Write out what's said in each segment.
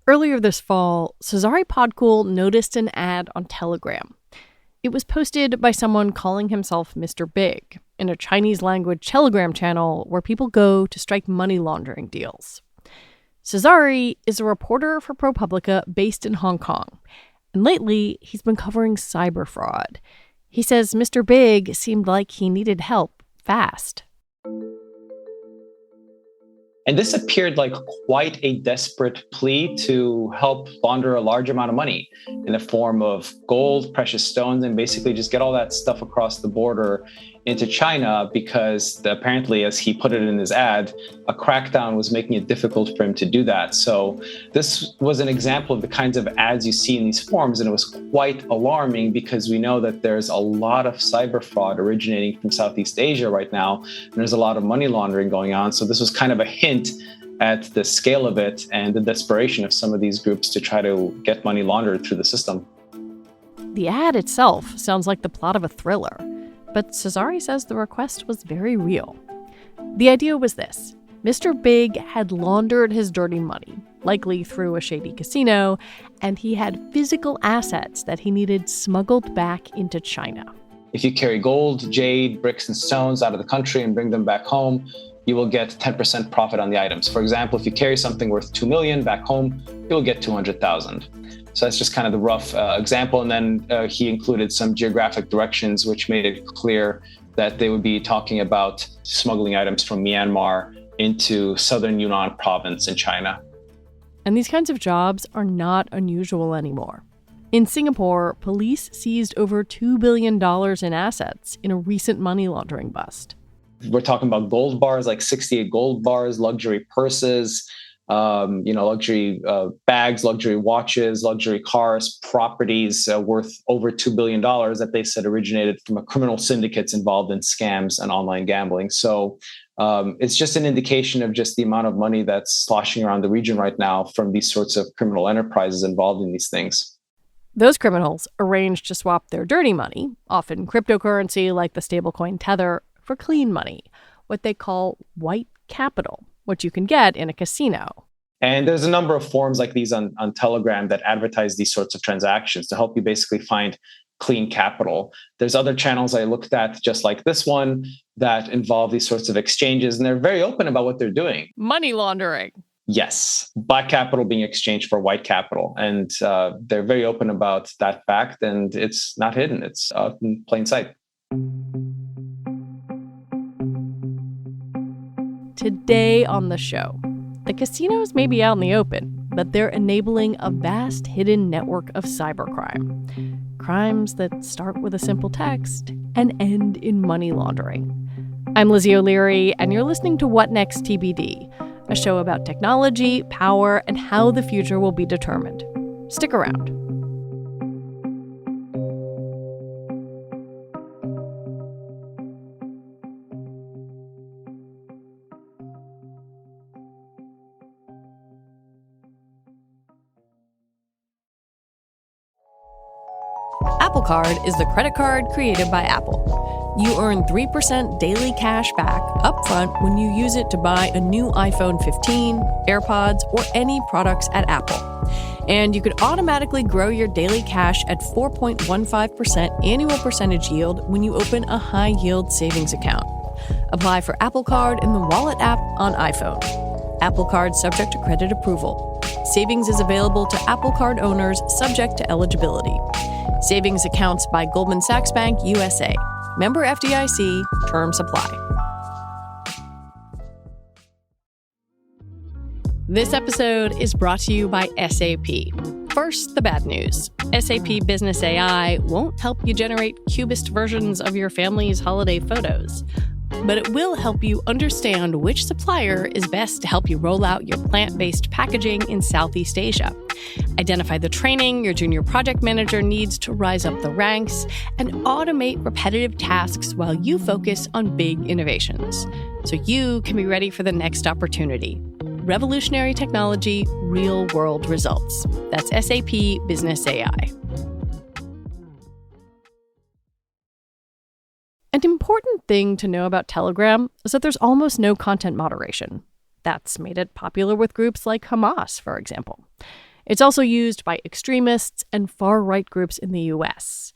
Earlier this fall, Cezary Podkul noticed an ad on Telegram. It was posted by someone calling himself Mr. Big in a Chinese-language Telegram channel where people go to strike money laundering deals. Cezary is a reporter for Propublica based in Hong Kong, and lately he's been covering cyber fraud. He says Mr. Big seemed like he needed help fast. And this appeared like quite a desperate plea to help launder a large amount of money in the form of gold, precious stones, and basically just get all that stuff across the border into China because apparently, as he put it in his ad, a crackdown was making it difficult for him to do that. So this was an example of the kinds of ads you see in these forums, and it was quite alarming because we know that there's a lot of cyber fraud originating from Southeast Asia right now, and there's a lot of money laundering going on. So this was kind of a hint at the scale of it and the desperation of some of these groups to try to get money laundered through the system. The ad itself sounds like the plot of a thriller, but Cezary says the request was very real. The idea was this. Mr. Big had laundered his dirty money, likely through a shady casino, and he had physical assets that he needed smuggled back into China. If you carry gold, jade, bricks, and stones out of the country and bring them back home, you will get 10% profit on the items. For example, if you carry something worth $2 million back home, you'll get $200,000. So that's just kind of the rough example. And then he included some geographic directions, which made it clear that they would be talking about smuggling items from Myanmar into southern Yunnan province in China. And these kinds of jobs are not unusual anymore. In Singapore, police seized over $2 billion in assets in a recent money laundering bust. We're talking about gold bars, like 68 gold bars, luxury purses, luxury bags, luxury watches, luxury cars, properties worth over $2 billion that they said originated from criminal syndicates involved in scams and online gambling. So it's just an indication of just the amount of money that's sloshing around the region right now from these sorts of criminal enterprises involved in these things. Those criminals arranged to swap their dirty money, often cryptocurrency like the stablecoin Tether, for clean money, what they call white capital, which you can get in a casino. And there's a number of forums like these on Telegram that advertise these sorts of transactions to help you basically find clean capital. There's other channels I looked at just like this one that involve these sorts of exchanges, and they're very open about what they're doing. Money laundering. Yes, black capital being exchanged for white capital. And they're very open about that fact, and it's not hidden. It's in plain sight. Today on the show, the casinos may be out in the open, but they're enabling a vast hidden network of cybercrime. Crimes that start with a simple text and end in money laundering. I'm Lizzie O'Leary, and you're listening to What Next TBD, a show about technology, power, and how the future will be determined. Stick around. Apple Card is the credit card created by Apple. You earn 3% daily cash back upfront when you use it to buy a new iPhone 15, AirPods, or any products at Apple. And you could automatically grow your daily cash at 4.15% annual percentage yield when you open a high-yield savings account. Apply for Apple Card in the Wallet app on iPhone. Apple Card subject to credit approval. Savings is available to Apple Card owners subject to eligibility. Savings accounts by Goldman Sachs Bank USA. Member FDIC. Terms apply. This episode is brought to you by SAP. First, the bad news. SAP Business AI won't help you generate cubist versions of your family's holiday photos, but it will help you understand which supplier is best to help you roll out your plant-based packaging in Southeast Asia. Identify the training your junior project manager needs to rise up the ranks, and automate repetitive tasks while you focus on big innovations, so you can be ready for the next opportunity. Revolutionary technology, real-world results. That's SAP Business AI. An important thing to know about Telegram is that there's almost no content moderation. That's made it popular with groups like Hamas, for example. It's also used by extremists and far-right groups in the U.S.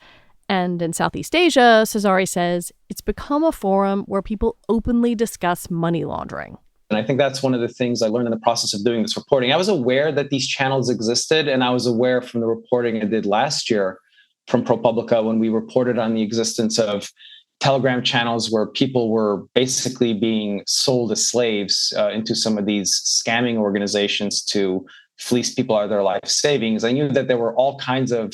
And in Southeast Asia, Cezary says, it's become a forum where people openly discuss money laundering. And I think that's one of the things I learned in the process of doing this reporting. I was aware that these channels existed, and I was aware from the reporting I did last year from Propublica when we reported on the existence of Telegram channels where people were basically being sold as slaves into some of these scamming organizations to fleece people out of their life savings. I knew that there were all kinds of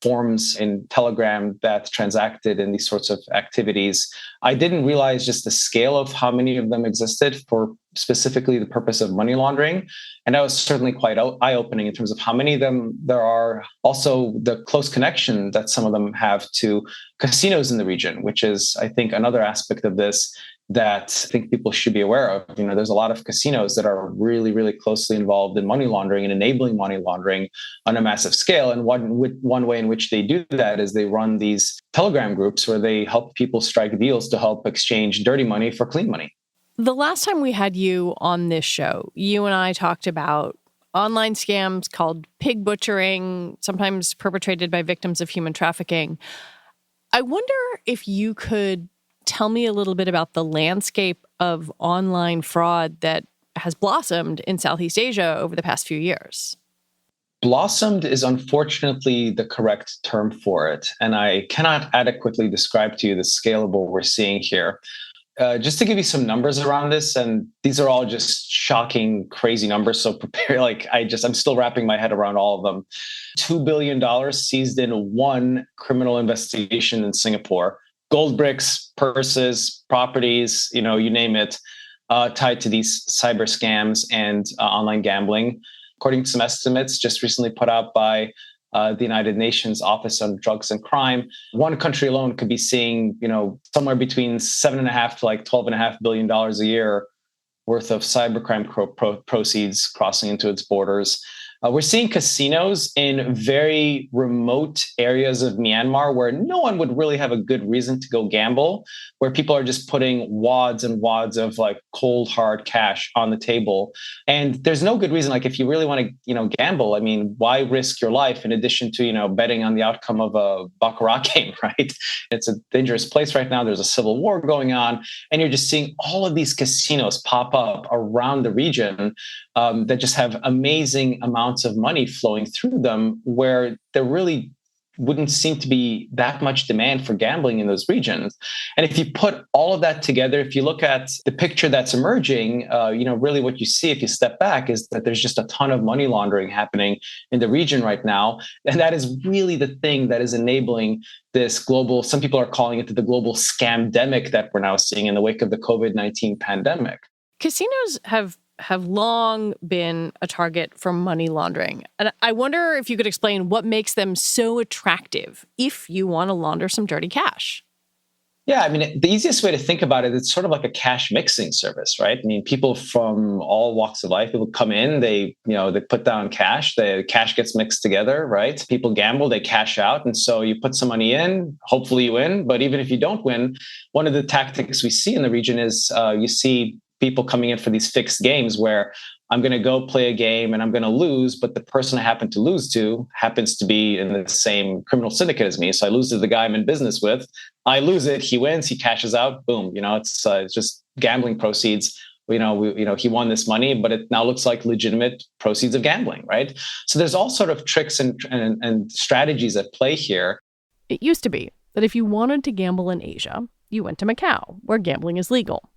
forms in Telegram that transacted in these sorts of activities. I didn't realize just the scale of how many of them existed for specifically the purpose of money laundering. And that was certainly quite eye-opening in terms of how many of them there are. Also, the close connection that some of them have to casinos in the region, which is, I think, another aspect of this that I think people should be aware of. There's a lot of casinos that are really, really closely involved in money laundering and enabling money laundering on a massive scale. And one way in which they do that is they run these Telegram groups where they help people strike deals to help exchange dirty money for clean money. The last time we had you on this show, you and I talked about online scams called pig butchering, sometimes perpetrated by victims of human trafficking. I wonder if you could tell me a little bit about the landscape of online fraud that has blossomed in Southeast Asia over the past few years. Blossomed is unfortunately the correct term for it. And I cannot adequately describe to you the scale of what we're seeing here. Just to give you some numbers around this, and these are all just shocking, crazy numbers. So prepare, I'm still wrapping my head around all of them. $2 billion seized in one criminal investigation in Singapore. Gold bricks, purses, properties, you name it, tied to these cyber scams and online gambling. According to some estimates just recently put out by the United Nations Office on Drugs and Crime, one country alone could be seeing, somewhere between $7.5 to $12.5 billion a year worth of cybercrime proceeds crossing into its borders. We're seeing casinos in very remote areas of Myanmar where no one would really have a good reason to go gamble, where people are just putting wads and wads of cold, hard cash on the table. And there's no good reason. If you really want to, gamble, why risk your life in addition to, betting on the outcome of a baccarat game, right? It's a dangerous place right now. There's a civil war going on. And you're just seeing all of these casinos pop up around the region that just have amazing amounts of money flowing through them, where there really wouldn't seem to be that much demand for gambling in those regions. And if you put all of that together, if you look at the picture that's emerging, really what you see if you step back is that there's just a ton of money laundering happening in the region right now. And that is really the thing that is enabling this global, some people are calling it the global scamdemic that we're now seeing in the wake of the COVID-19 pandemic. Casinos have long been a target for money laundering. And I wonder if you could explain what makes them so attractive if you want to launder some dirty cash. Yeah, the easiest way to think about it, it's sort of like a cash mixing service, right? People from all walks of life, people come in, they put down cash, the cash gets mixed together, right? People gamble, they cash out. And so you put some money in, hopefully you win. But even if you don't win, one of the tactics we see in the region is you see people coming in for these fixed games where I'm going to go play a game and I'm going to lose, but the person I happen to lose to happens to be in the same criminal syndicate as me. So I lose to the guy I'm in business with. I lose it. He wins. He cashes out. Boom. It's just gambling proceeds. He won this money, but it now looks like legitimate proceeds of gambling, right? So there's all sort of tricks and strategies at play here. It used to be that if you wanted to gamble in Asia, you went to Macau, where gambling is legal.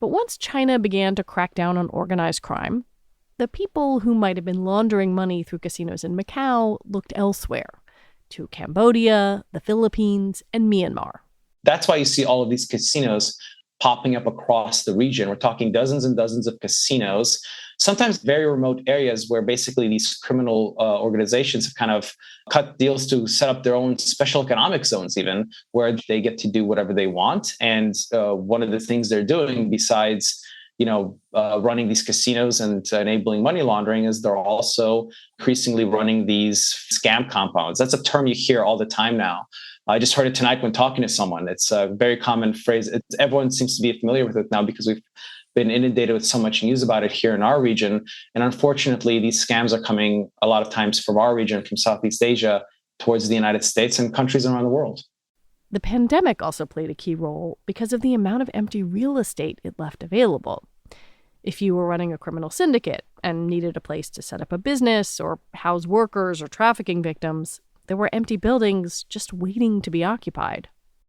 But once China began to crack down on organized crime, the people who might have been laundering money through casinos in Macau looked elsewhere, to Cambodia, the Philippines, and Myanmar. That's why you see all of these casinos popping up across the region. We're talking dozens and dozens of casinos, sometimes very remote areas where basically these criminal organizations have kind of cut deals to set up their own special economic zones, even where they get to do whatever they want. And one of the things they're doing besides running these casinos and enabling money laundering is they're also increasingly running these scam compounds. That's a term you hear all the time now. I just heard it tonight when talking to someone. It's a very common phrase. Everyone seems to be familiar with it now because we've been inundated with so much news about it here in our region. And unfortunately, these scams are coming a lot of times from our region, from Southeast Asia, towards the United States and countries around the world. The pandemic also played a key role because of the amount of empty real estate it left available. If you were running a criminal syndicate and needed a place to set up a business or house workers or trafficking victims, there were empty buildings just waiting to be occupied.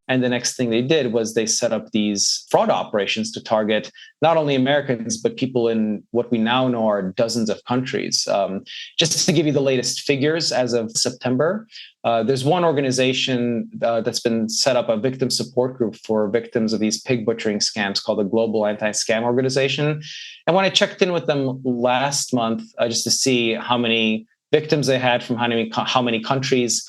And the next thing they did was they set up these fraud operations to target not only Americans, but people in what we now know are dozens of countries. Just to give you the latest figures as of September, there's one organization that's been set up, a victim support group for victims of these pig butchering scams called the Global Anti-Scam Organization. And when I checked in with them last month, just to see how many victims they had from how many countries,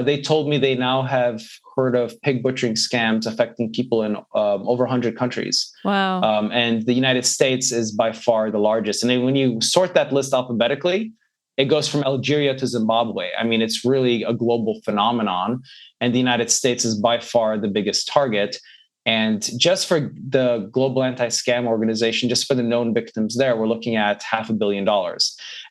they told me they now have heard of pig butchering scams affecting people in over 100 countries. Wow. And the United States is by far the largest. And then when you sort that list alphabetically, it goes from Algeria to Zimbabwe. I mean, it's really a global phenomenon. And the United States is by far the biggest target. And just for the Global Anti-Scam Organization, just for the known victims there, we're looking at $500 million.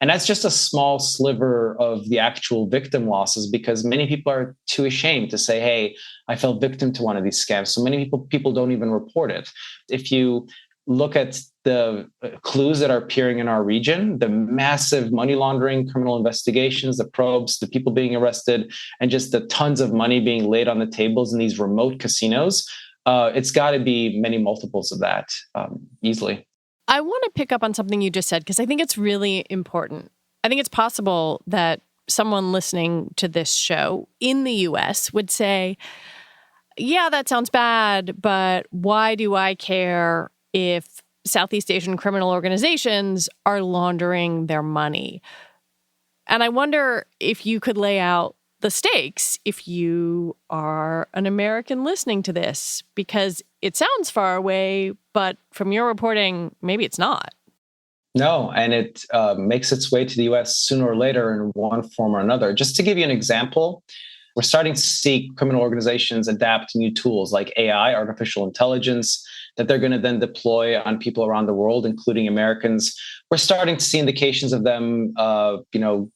And that's just a small sliver of the actual victim losses, because many people are too ashamed to say, hey, I fell victim to one of these scams. So many people don't even report it. If you look at the clues that are appearing in our region, the massive money laundering, criminal investigations, the probes, the people being arrested, and just the tons of money being laid on the tables in these remote casinos, it's got to be many multiples of that easily. I want to pick up on something you just said, because I think it's really important. I think it's possible that someone listening to this show in the U.S. would say, yeah, that sounds bad, but why do I care if Southeast Asian criminal organizations are laundering their money? And I wonder if you could lay out the stakes if you are an American listening to this, because it sounds far away, but from your reporting, maybe it's not. No, and it makes its way to the U.S. sooner or later in one form or another. Just to give you an example, we're starting to see criminal organizations adapt new tools like AI, artificial intelligence, that they're going to then deploy on people around the world, including Americans. We're starting to see indications of them,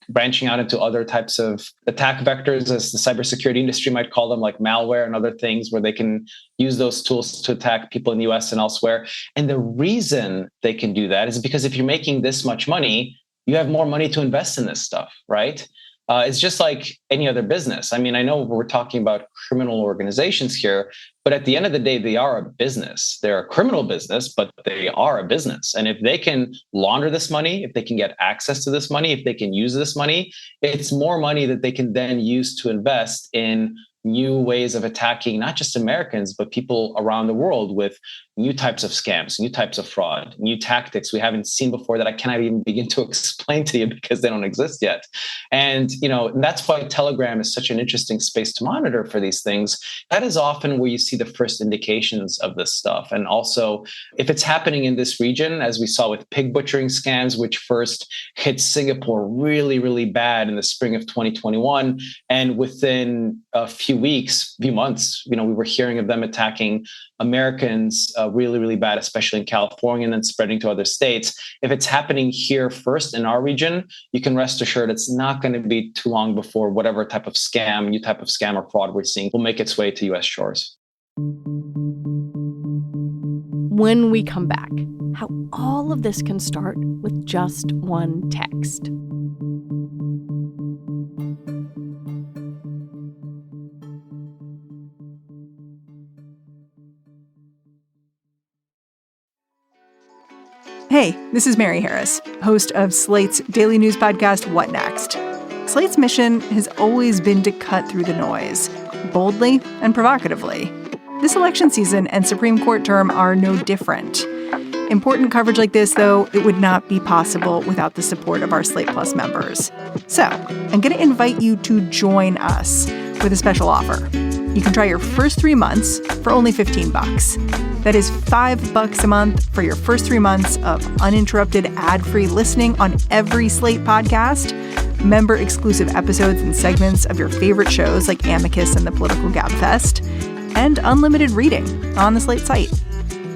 branching out into other types of attack vectors, as the cybersecurity industry might call them, like malware and other things, where they can use those tools to attack people in the US and elsewhere. And the reason they can do that is because if you're making this much money, you have more money to invest in this stuff, right? It's just like any other business. I mean, I know we're talking about criminal organizations here, but at the end of the day, they are a business. They're a criminal business, but they are a business. And if they can launder this money, if they can get access to this money, if they can use this money, it's more money that they can then use to invest in new ways of attacking not just Americans, but people around the world with new types of scams, new types of fraud, new tactics we haven't seen before that I cannot even begin to explain to you because they don't exist yet. And, that's why Telegram is such an interesting space to monitor for these things. That is often where you see the first indications of this stuff. And also, if it's happening in this region, as we saw with pig butchering scams, which first hit Singapore really, really bad in the spring of 2021, and within a few months, we were hearing of them attacking Americans really, really bad, especially in California, and then spreading to other states. If it's happening here first in our region, you can rest assured it's not going to be too long before whatever type of scam, new type of scam or fraud we're seeing will make its way to U.S. shores. When we come back, how all of this can start with just one text. Hey, this is Mary Harris, host of Slate's daily news podcast, What Next? Slate's mission has always been to cut through the noise, boldly and provocatively. This election season and Supreme Court term are no different. Important coverage like this, though, it would not be possible without the support of our Slate Plus members. So, I'm going to invite you to join us with a special offer. You can try your first 3 months for only $15. That is $5 a month for your first 3 months of uninterrupted ad-free listening on every Slate podcast, member-exclusive episodes and segments of your favorite shows like Amicus and the Political Gabfest, and unlimited reading on the Slate site.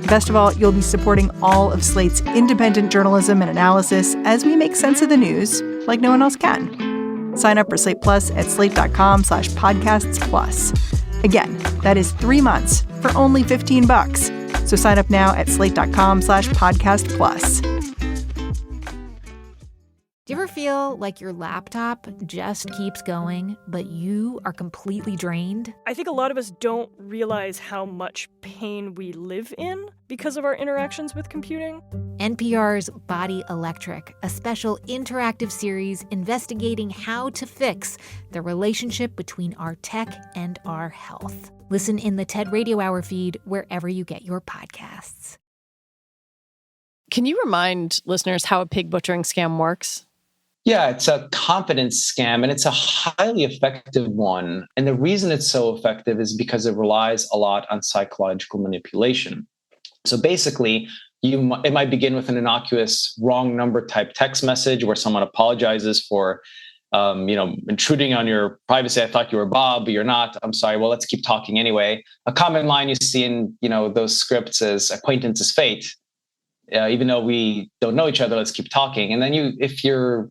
Best of all, you'll be supporting all of Slate's independent journalism and analysis as we make sense of the news like no one else can. Sign up for Slate Plus at slate.com/podcastsplus. Again, that is 3 months for only $15. So sign up now at slate.com/podcastplus. Do you ever feel like your laptop just keeps going, but you are completely drained? I think a lot of us don't realize how much pain we live in because of our interactions with computing. NPR's Body Electric, a special interactive series investigating how to fix the relationship between our tech and our health. Listen in the TED Radio Hour feed wherever you get your podcasts. Can you remind listeners how a pig butchering scam works? Yeah, it's a confidence scam, and it's a highly effective one. And the reason it's so effective is because it relies a lot on psychological manipulation. So basically, it might begin with an innocuous wrong number type text message where someone apologizes for intruding on your privacy. I thought you were Bob, but you're not. I'm sorry. Well, let's keep talking anyway. A common line you see in those scripts is acquaintance is fate. Even though we don't know each other, let's keep talking. And then if you're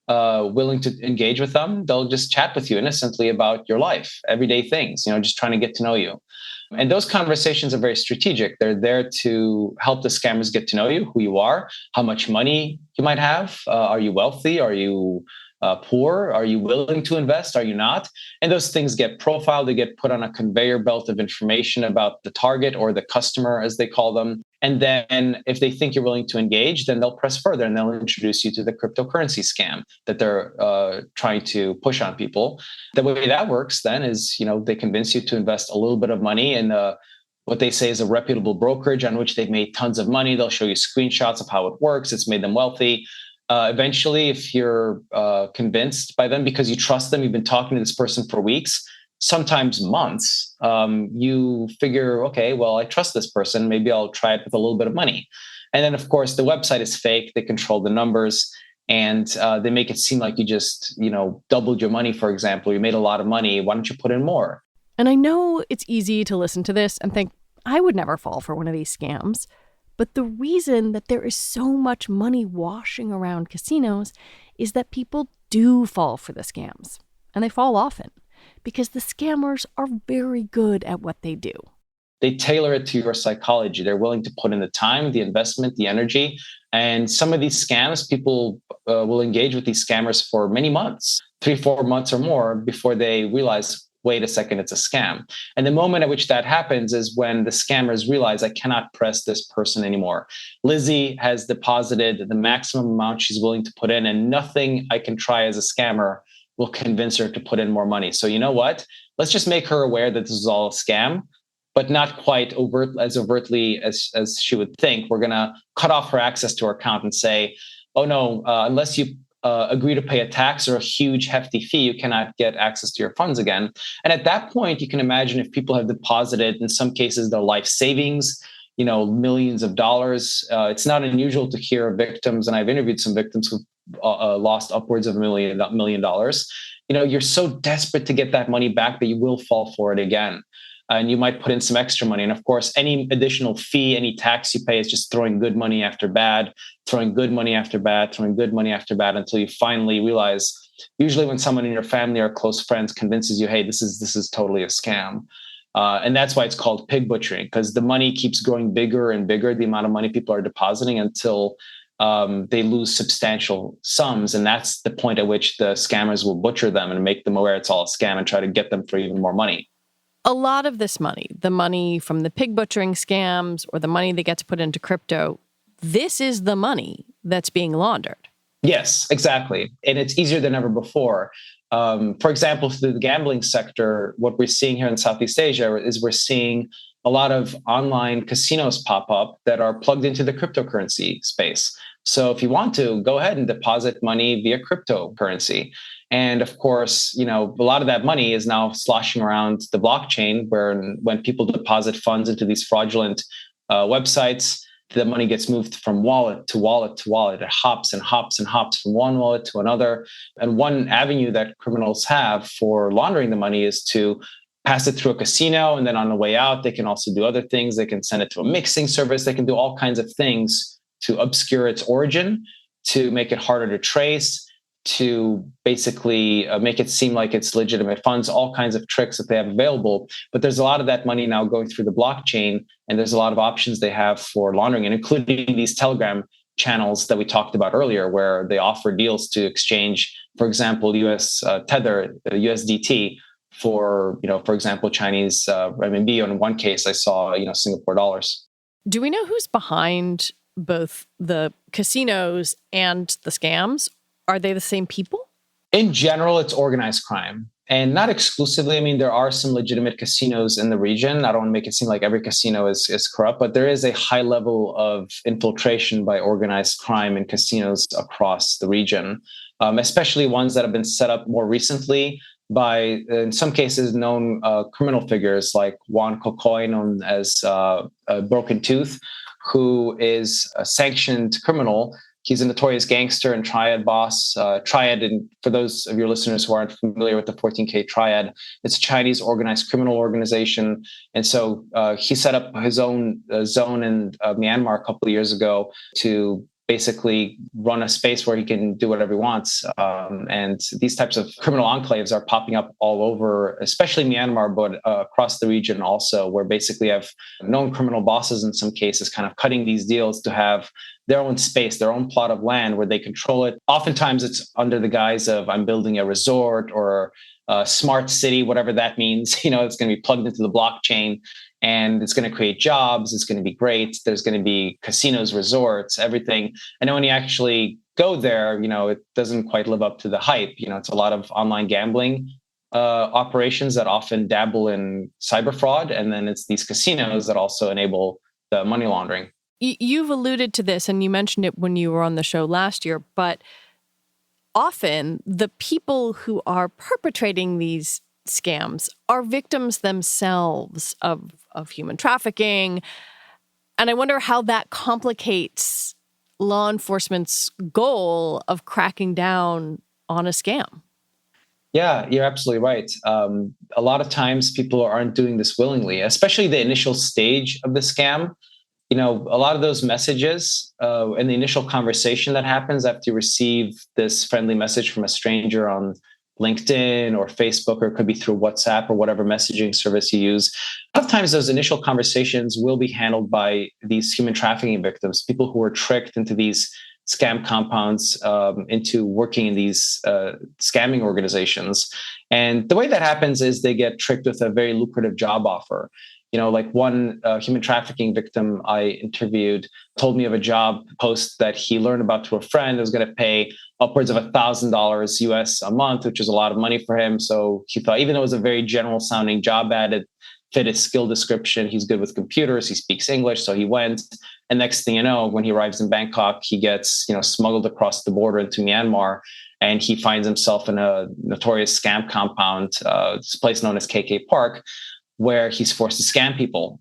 willing to engage with them, they'll just chat with you innocently about your life, everyday things, just trying to get to know you. And those conversations are very strategic. They're there to help the scammers get to know you, who you are, how much money you might have. Are you wealthy? Are you poor? Are you willing to invest? Are you not? And those things get profiled. They get put on a conveyor belt of information about the target or the customer, as they call them. And then if they think you're willing to engage, then they'll press further and they'll introduce you to the cryptocurrency scam that they're trying to push on people. The way that works then is, they convince you to invest a little bit of money in what they say is a reputable brokerage on which they've made tons of money. They'll show you screenshots of how it works. It's made them wealthy. Eventually, if you're convinced by them because you trust them, you've been talking to this person for weeks, sometimes months, you figure, okay, well, I trust this person. Maybe I'll try it with a little bit of money. And then, of course, the website is fake. They control the numbers and they make it seem like you just, doubled your money, for example. You made a lot of money. Why don't you put in more? And I know it's easy to listen to this and think, I would never fall for one of these scams. But the reason that there is so much money washing around casinos is that people do fall for the scams. And they fall often because the scammers are very good at what they do. They tailor it to your psychology. They're willing to put in the time, the investment, the energy. And some of these scams, people will engage with these scammers for many months, 3-4 months or more before they realize, wait a second, it's a scam. And the moment at which that happens is when the scammers realize I cannot press this person anymore. Lizzie has deposited the maximum amount she's willing to put in, and nothing I can try as a scammer will convince her to put in more money. So you know what? Let's just make her aware that this is all a scam, but not quite overtly as she would think. We're going to cut off her access to her account and say, oh no, unless you agree to pay a tax or a huge hefty fee, you cannot get access to your funds again. And at that point, you can imagine if people have deposited, in some cases, their life savings, millions of dollars. It's not unusual to hear of victims, and I've interviewed some victims who've lost upwards of $1 million. You're so desperate to get that money back that you will fall for it again. And you might put in some extra money. And of course, any additional fee, any tax you pay is just throwing good money after bad, throwing good money after bad, throwing good money after bad until you finally realize, usually when someone in your family or close friends convinces you, hey, this is totally a scam. And that's why it's called pig butchering, because the money keeps growing bigger and bigger, the amount of money people are depositing until they lose substantial sums. And that's the point at which the scammers will butcher them and make them aware it's all a scam and try to get them for even more money. A lot of this money, the money from the pig butchering scams or the money that gets put into crypto, this is the money that's being laundered. Yes, exactly. And it's easier than ever before. For example, through the gambling sector, what we're seeing here in Southeast Asia is we're seeing a lot of online casinos pop up that are plugged into the cryptocurrency space. So if you want to, go ahead and deposit money via cryptocurrency. And of course, a lot of that money is now sloshing around the blockchain, where when people deposit funds into these fraudulent websites, the money gets moved from wallet to wallet to wallet. It hops and hops and hops from one wallet to another. And one avenue that criminals have for laundering the money is to pass it through a casino, and then on the way out, they can also do other things. They can send it to a mixing service. They can do all kinds of things to obscure its origin, to make it harder to trace, to basically make it seem like it's legitimate funds, all kinds of tricks that they have available. But there's a lot of that money now going through the blockchain, and there's a lot of options they have for laundering, and including these Telegram channels that we talked about earlier, where they offer deals to exchange, for example, US Tether, USDT, for, for example, Chinese renminbi. In one case, I saw, Singapore dollars. Do we know who's behind both the casinos and the scams? Are they the same people? In general, it's organized crime. And not exclusively. I mean, there are some legitimate casinos in the region. I don't want to make it seem like every casino is corrupt, but there is a high level of infiltration by organized crime in casinos across the region, especially ones that have been set up more recently by, in some cases, known criminal figures like Juan Cocoy, known as Broken Tooth, who is a sanctioned criminal. He's a notorious gangster and triad boss. Triad, and for those of your listeners who aren't familiar with the 14K Triad, it's a Chinese organized criminal organization. And so he set up his own zone in Myanmar a couple of years ago to basically run a space where he can do whatever he wants. And these types of criminal enclaves are popping up all over, especially Myanmar, but across the region also, where basically have known criminal bosses in some cases kind of cutting these deals to have their own space, their own plot of land where they control it. Oftentimes it's under the guise of, I'm building a resort or a smart city, whatever that means. It's going to be plugged into the blockchain, and it's going to create jobs. It's going to be great. There's going to be casinos, resorts, everything. And then when you actually go there, it doesn't quite live up to the hype. It's a lot of online gambling operations that often dabble in cyber fraud. And then it's these casinos that also enable the money laundering. You've alluded to this, and you mentioned it when you were on the show last year, but often the people who are perpetrating these scams are victims themselves of human trafficking. And I wonder how that complicates law enforcement's goal of cracking down on a scam. Yeah, you're absolutely right. A lot of times people aren't doing this willingly, especially the initial stage of the scam. A lot of those messages and the initial conversation that happens after you receive this friendly message from a stranger on LinkedIn or Facebook, or it could be through WhatsApp or whatever messaging service you use. A lot of times those initial conversations will be handled by these human trafficking victims, people who are tricked into these scam compounds, into working in these scamming organizations. And the way that happens is they get tricked with a very lucrative job offer. Like one human trafficking victim I interviewed told me of a job post that he learned about through a friend that was going to pay upwards of $1,000 US a month, which is a lot of money for him. So he thought, even though it was a very general sounding job ad, it fit his skill description. He's good with computers. He speaks English. So he went. And next thing you know, when he arrives in Bangkok, he gets smuggled across the border into Myanmar. And he finds himself in a notorious scam compound, this place known as KK Park, where he's forced to scam people,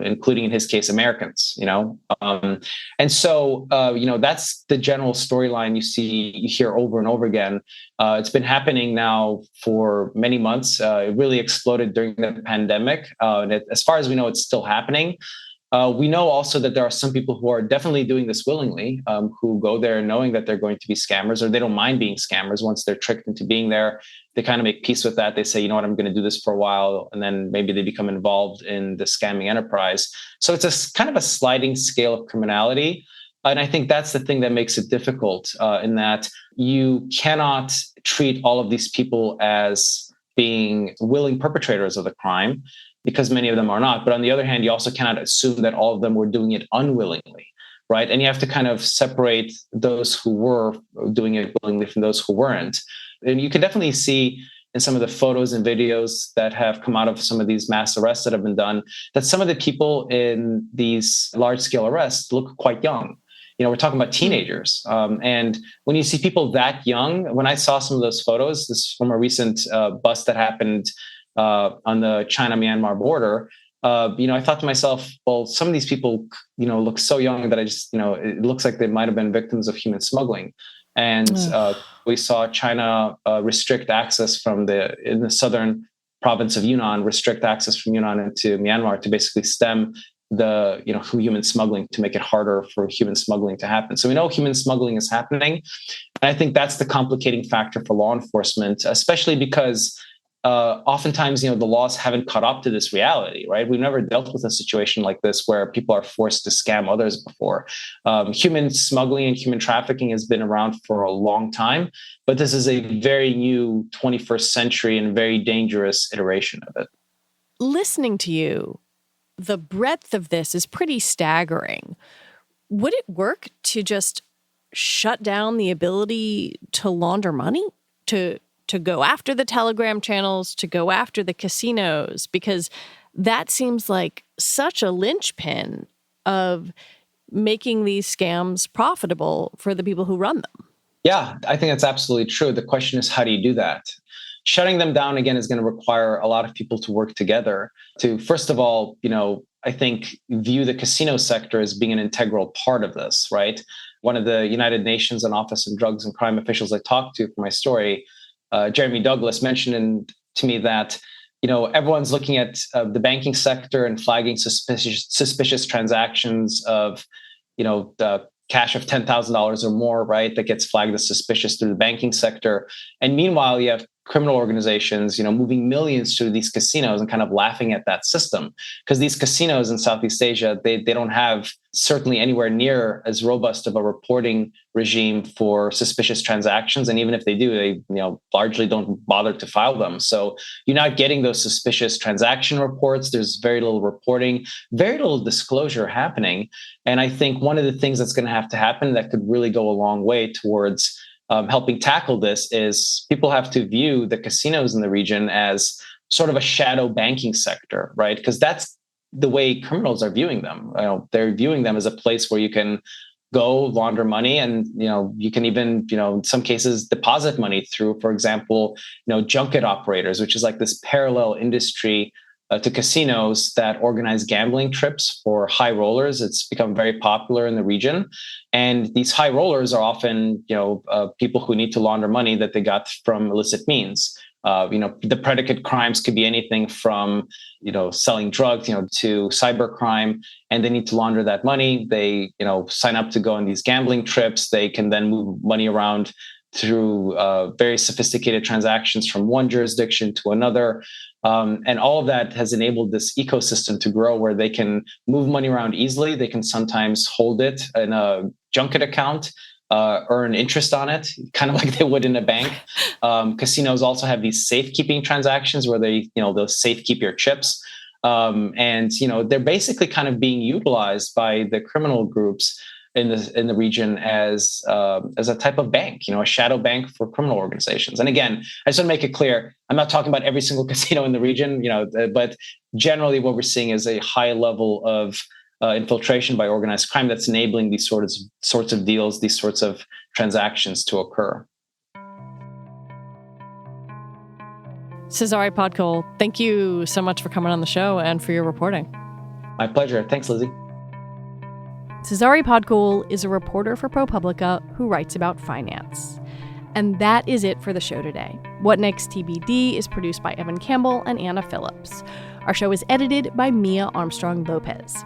including in his case, Americans, And so, that's the general storyline you hear over and over again. It's been happening now for many months. It really exploded during the pandemic. And as far as we know, it's still happening. We know also that there are some people who are definitely doing this willingly, who go there knowing that they're going to be scammers, or they don't mind being scammers. Once they're tricked into being there, they kind of make peace with that. They say, I'm going to do this for a while. And then maybe they become involved in the scamming enterprise. So it's a kind of a sliding scale of criminality. And I think that's the thing that makes it difficult, in that you cannot treat all of these people as being willing perpetrators of the crime, because many of them are not. But on the other hand, you also cannot assume that all of them were doing it unwillingly, right? And you have to kind of separate those who were doing it willingly from those who weren't. And you can definitely see in some of the photos and videos that have come out of some of these mass arrests that have been done, that some of the people in these large-scale arrests look quite young. We're talking about teenagers. And when you see people that young, when I saw some of those photos, this is from a recent bust that happened on the China-Myanmar border, I thought to myself, well, some of these people, look so young that I just, it looks like they might have been victims of human smuggling. And we saw China restrict access in the southern province of Yunnan, restrict access from Yunnan into Myanmar to basically stem the human smuggling, to make it harder for human smuggling to happen. So we know human smuggling is happening. And I think that's the complicating factor for law enforcement, especially because oftentimes, the laws haven't caught up to this reality, right? We've never dealt with a situation like this where people are forced to scam others before. Human smuggling and human trafficking has been around for a long time, but this is a very new 21st century and very dangerous iteration of it. Listening to you, the breadth of this is pretty staggering. Would it work to just shut down the ability to launder money, to go after the Telegram channels, to go after the casinos? Because that seems like such a linchpin of making these scams profitable for the people who run them. Yeah, I think that's absolutely true. The question is, how do you do that? Shutting them down, again, is going to require a lot of people to work together to, first of all, I think view the casino sector as being an integral part of this, right? One of the United Nations and Office of Drugs and Crime officials I talked to for my story, Jeremy Douglas, mentioned to me that everyone's looking at the banking sector and flagging suspicious transactions of the cash of $10,000 or more, right? That gets flagged as suspicious through the banking sector. And meanwhile, you have criminal organizations, moving millions to these casinos and kind of laughing at that system, because these casinos in Southeast Asia, they don't have certainly anywhere near as robust of a reporting regime for suspicious transactions. And even if they do, they largely don't bother to file them. So you're not getting those suspicious transaction reports. There's very little reporting, very little disclosure happening. And I think one of the things that's going to have to happen that could really go a long way towards helping tackle this is people have to view the casinos in the region as sort of a shadow banking sector, right? Because that's the way criminals are viewing them. They're viewing them as a place where you can go launder money, and you can even in some cases deposit money through, for example, junket operators, which is like this parallel industry to casinos that organize gambling trips for high rollers. It's become very popular in the region. And these high rollers are often, people who need to launder money that they got from illicit means. The predicate crimes could be anything from, selling drugs, to cybercrime, and they need to launder that money. They, sign up to go on these gambling trips. They can then move money around through very sophisticated transactions from one jurisdiction to another. And all of that has enabled this ecosystem to grow where they can move money around easily. They can sometimes hold it in a junket account, earn interest on it, kind of like they would in a bank. Casinos also have these safekeeping transactions where they'll safekeep your chips. And they're basically kind of being utilized by the criminal groups in the region as a type of bank, a shadow bank for criminal organizations. And again, I just want to make it clear, I'm not talking about every single casino in the region, but generally what we're seeing is a high level of infiltration by organized crime that's enabling these sorts of deals, these sorts of transactions to occur. Cezary Podkul, thank you so much for coming on the show and for your reporting. My pleasure. Thanks, Lizzie. Cezary Podkul is a reporter for Propublica who writes about finance. And that is it for the show today. What Next TBD is produced by Evan Campbell and Anna Phillips. Our show is edited by Mia Armstrong-Lopez.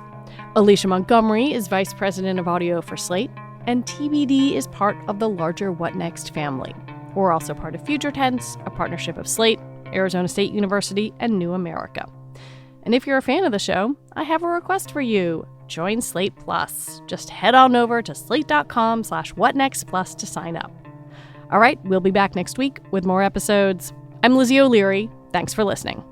Alicia Montgomery is Vice President of Audio for Slate, and TBD is part of the larger What Next family. We're also part of Future Tense, a partnership of Slate, Arizona State University, and New America. And if you're a fan of the show, I have a request for you. Join Slate Plus. Just head on over to slate.com/whatnextplus to sign up. All right, we'll be back next week with more episodes. I'm Lizzie O'Leary. Thanks for listening.